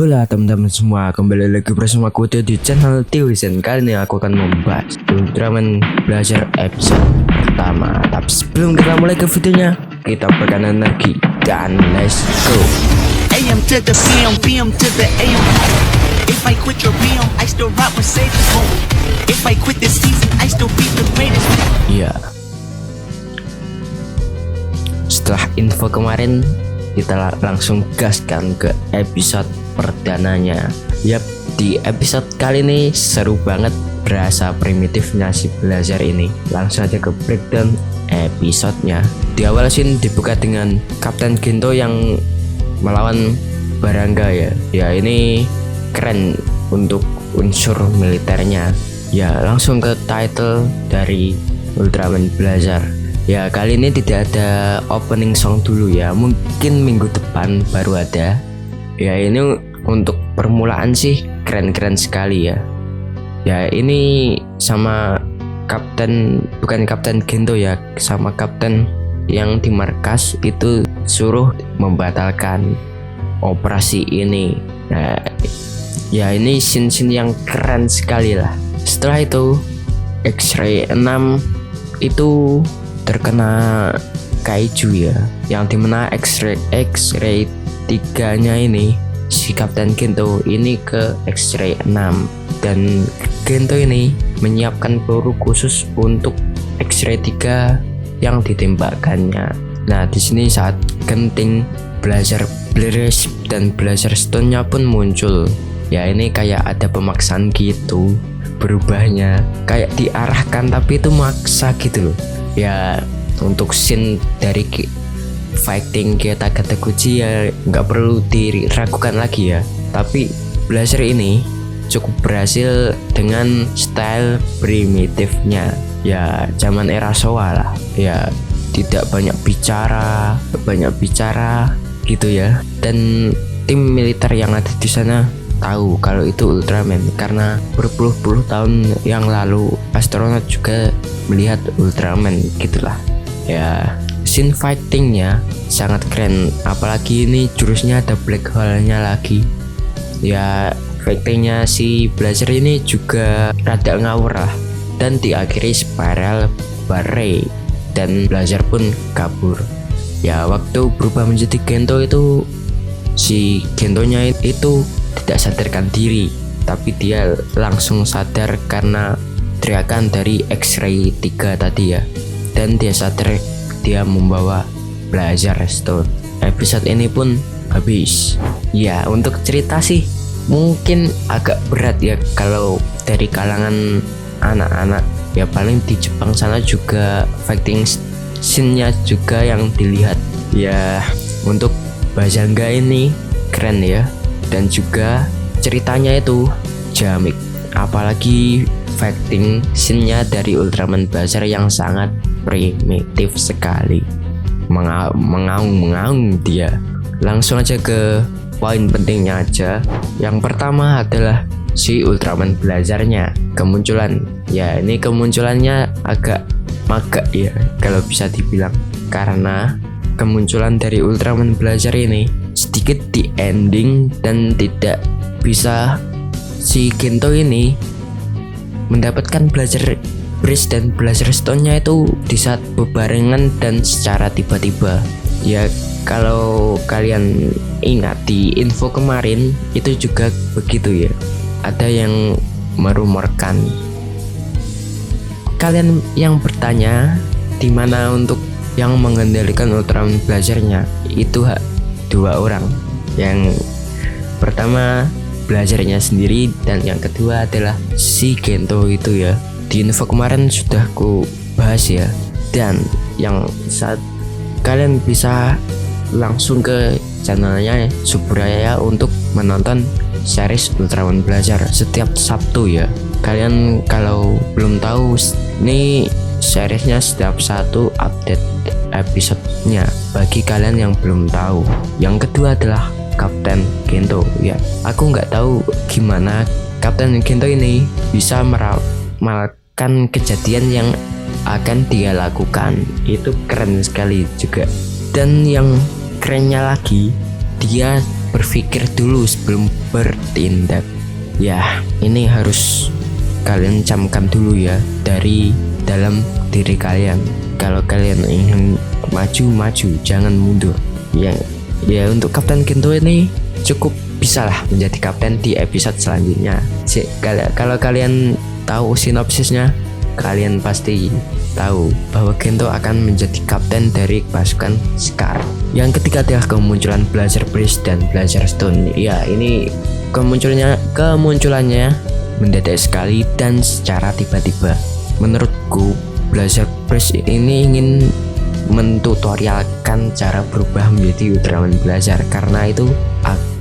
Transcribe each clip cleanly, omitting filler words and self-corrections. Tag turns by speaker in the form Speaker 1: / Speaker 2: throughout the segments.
Speaker 1: Hola teman-teman semua, kembali lagi bersama aku di channel Tiwizen. Kali ini aku akan membahas Ultraman Blazer episode pertama. Tapi sebelum kita mulai ke videonya, kita berkanan lagi dan let's go.
Speaker 2: AM to the PM, PM to the AM. If I quit your PM, I still rock Mercedes. If I quit this season, I still be the greatest.
Speaker 1: Ya, setelah info kemarin, kita langsung gaskan ke episode perdananya. Yap, di episode kali ini seru banget, berasa primitifnya si Blazer ini. Langsung aja ke breakdown episodenya. Di awal scene dibuka dengan Kapten Gento yang melawan Barangga ya. Ya ini keren untuk unsur militernya. Ya langsung ke title dari Ultraman Blazer. Ya kali ini tidak ada opening song dulu ya, mungkin minggu depan baru ada. Ya ini untuk permulaan sih keren-keren sekali ya. Ya ini sama bukan Kapten Gento ya, sama Kapten yang di markas itu suruh membatalkan operasi ini. Nah, ya ini scene-scene yang keren sekali lah. Setelah itu X-Ray 6 itu terkena kaiju ya, yang dimana X-Ray 3 nya ini si Kapten Gento ini ke X-Ray 6 dan Gento ini menyiapkan peluru khusus untuk X-Ray 3 yang ditembakkannya. Nah di sini saat genting Blazer Blaze dan Blazer Stone-nya pun muncul. Ya ini kayak ada pemaksaan gitu, berubahnya kayak diarahkan tapi itu maksa gitu loh. Ya untuk scene dari fighting kita Kataguchi ya nggak perlu diragukan lagi ya. Tapi Blazer ini cukup berhasil dengan style primitifnya. Ya zaman era Showa lah. Ya tidak banyak bicara gitu ya. Dan tim militer yang ada di sana tahu kalau itu Ultraman karena berpuluh-puluh tahun yang lalu astronot juga melihat Ultraman gitulah. Ya scene fightingnya sangat keren, apalagi ini jurusnya ada black hole-nya lagi. Ya fightingnya si Blazer ini juga rada ngawur lah dan diakhiri spiral barre dan Blazer pun kabur. Ya waktu berubah menjadi Gento itu si Gentonya itu tidak sadarkan diri, tapi dia langsung sadar karena teriakan dari X-Ray 3 tadi ya, dan dia sadar dia membawa Blazer Stone. Episode ini pun habis. Ya untuk cerita sih mungkin agak berat ya kalau dari kalangan anak-anak ya, paling di Jepang sana juga fighting scene-nya juga yang dilihat. Ya untuk Bazanga ini keren ya, dan juga ceritanya itu jamik, apalagi fighting scene-nya dari Ultraman Blazer yang sangat primitif sekali, mengaung dia. Langsung aja ke poin pentingnya aja. Yang pertama adalah si Ultraman Blazernya kemunculan. Ya ini kemunculannya agak magak ya kalau bisa dibilang, karena kemunculan dari Ultraman Blazer ini sedikit di ending dan tidak bisa si Gento ini mendapatkan Blazer Breeze dan Blazer Stone-nya itu di saat bebarengan dan secara tiba-tiba. Ya kalau kalian ingat di info kemarin itu juga begitu ya, ada yang merumorkan. Kalian yang bertanya di mana untuk yang mengendalikan Ultraman Blazernya, itu dua orang. Yang pertama Blazernya sendiri dan yang kedua adalah si Gento itu ya. Di info kemarin sudah ku bahas ya. Dan yang saat kalian bisa langsung ke channelnya Subraya untuk menonton series Ultraman Blazer setiap Sabtu ya. Kalian kalau belum tahu, ini seriesnya setiap satu update episodenya bagi kalian yang belum tahu. Yang kedua adalah Kapten Gento ya. Aku nggak tahu gimana Kapten Gento ini bisa melakukan kejadian yang akan dia lakukan. Itu keren sekali juga. Dan yang kerennya lagi, dia berpikir dulu sebelum bertindak. Ya, ini harus kalian camkan dulu ya dari dalam diri kalian. Kalau kalian ingin maju, jangan mundur. Ya untuk Kapten Gento ini cukup bisalah menjadi kapten di episode selanjutnya. Kalau kalian tahu sinopsisnya, kalian pasti tahu bahwa Gento akan menjadi kapten dari pasukan Scar. Yang ketiga adalah kemunculan Blazer Bridge dan Blazer Stone. Ya, ini kemunculannya mendadak sekali dan secara tiba-tiba. Menurutku Blazer Bridge ini ingin mentutorialkan cara berubah menjadi Ultraman Blazer, karena itu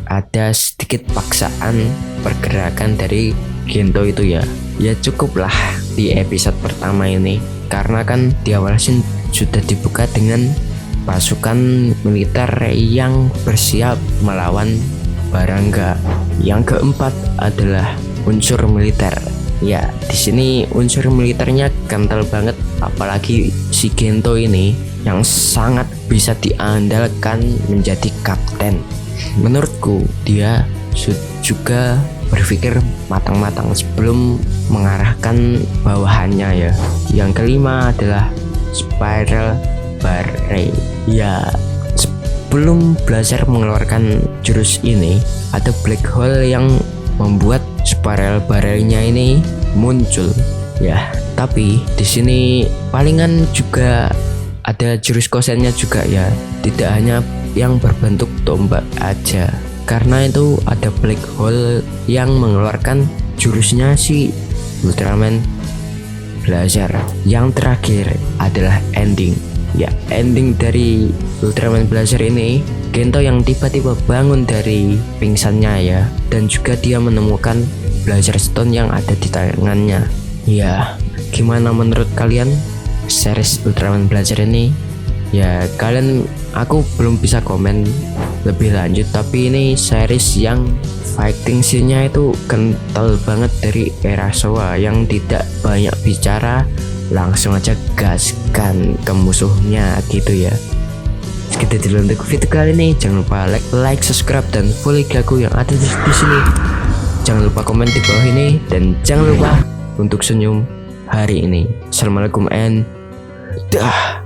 Speaker 1: ada sedikit paksaan pergerakan dari Gento itu ya. Ya cukuplah di episode pertama ini, karena kan di awal scene sudah dibuka dengan pasukan militer yang bersiap melawan Barangga. Yang keempat adalah unsur militer. Ya, di sini unsur militernya kental banget, apalagi si Gento ini yang sangat bisa diandalkan menjadi kapten. Menurutku dia juga berpikir matang-matang sebelum mengarahkan bawahannya ya. Yang kelima adalah Spiral Barrier. Ya, sebelum Blazer mengeluarkan jurus ini, ada black hole yang membuat Spiral Barrier-nya ini muncul. Ya, tapi di sini palingan juga ada jurus kosennya juga ya. Tidak hanya yang berbentuk tombak aja, karena itu ada black hole yang mengeluarkan jurusnya si Ultraman Blazer. Yang terakhir adalah ending. Ya, ending dari Ultraman Blazer ini, Gento yang tiba-tiba bangun dari pingsannya ya, dan juga dia menemukan Blazer Stone yang ada di tangannya. Ya, gimana menurut kalian series Ultraman Blazer ini? Ya, aku belum bisa komen lebih lanjut, tapi ini series yang fighting scene-nya itu kental banget dari era Showa yang tidak banyak bicara, langsung aja gaskan ke musuhnya gitu ya. Segitu dulu untuk video kali ini. Jangan lupa like, subscribe, dan follow aku yang ada di sini. Jangan lupa komen di bawah ini, dan jangan lupa untuk senyum hari ini. Assalamualaikum and dah.